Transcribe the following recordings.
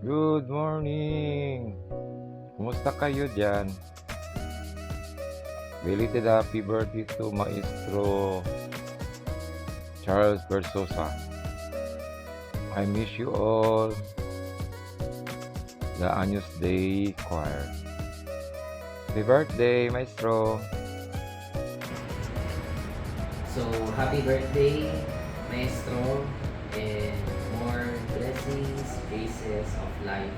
Good morning! Kumusta kayo dyan? Belated happy birthday to Maestro Charles Versosa. I miss you all. The Años Day Choir. Happy birthday, Maestro! So, happy birthday, Maestro, and more blessings, graces of life,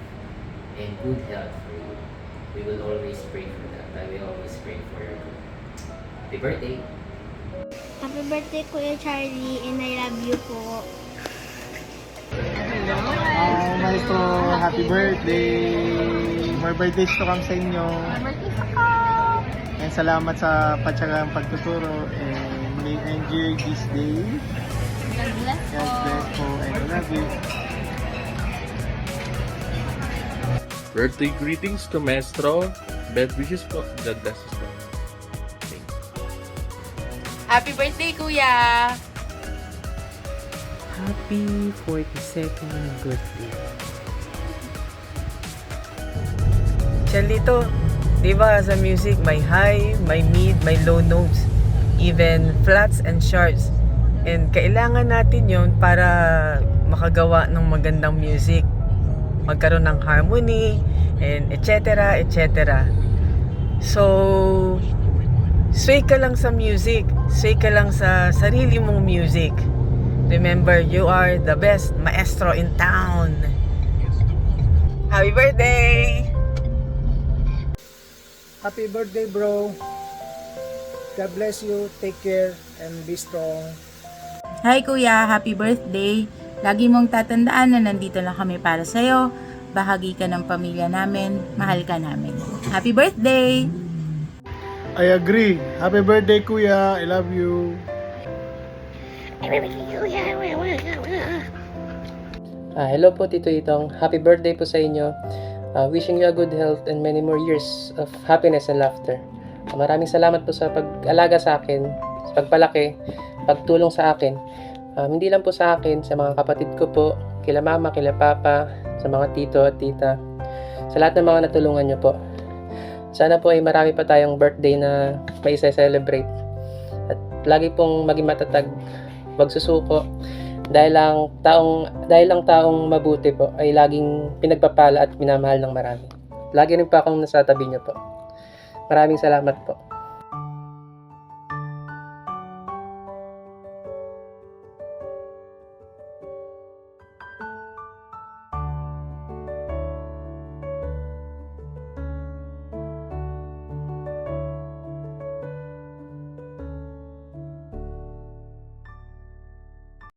and good health for you. We will always pray for that. I will always pray for your good. Happy birthday! Happy birthday, Kuya Charlie, and I love you po. Maestro, happy birthday! More birthdays to come sa inyo. And salamat sa patsagang pagtuturo. And may enjoy this day. God bless po. God bless po. And I love you. Birthday greetings to Maestro. Best wishes po. God bless us po. Thank you. Happy birthday, Kuya! Happy 42nd birthday. Chalito, di ba sa music may high, may mid, may low notes, even flats and sharps. And kailangan natin yon para makagawa ng magandang music. Magkaroon ng harmony, and etc. etc. So, sway ka lang sa music. Sway ka lang sa sarili mong music. Remember, you are the best maestro in town. Happy birthday! Happy birthday, bro. God bless you. Take care and be strong. Hi, Kuya! Happy birthday! Lagi mong tatandaan na nandito lang kami para sa'yo. Bahagi ka ng pamilya namin. Mahal ka namin. Happy birthday! I agree. Happy birthday, Kuya. I love you. Hello po Tito Itong. Happy birthday po sa inyo. Wishing you a good health and many more years of happiness and laughter. Maraming salamat po sa pag-alaga sa akin, sa pagpalaki, pagtulong sa akin. Hindi lang po sa akin, sa mga kapatid ko po, kila mama, kila papa, sa mga tito at tita, sa lahat ng mga natulungan nyo po. Sana po ay marami pa tayong birthday na may isa-celebrate. At lagi pong maging matatag, wag susuko. Dahil lang taong mabuti po ay laging pinagpapala at minamahal ng marami. Lagi rin po akong nasa tabi niyo po. Maraming salamat po.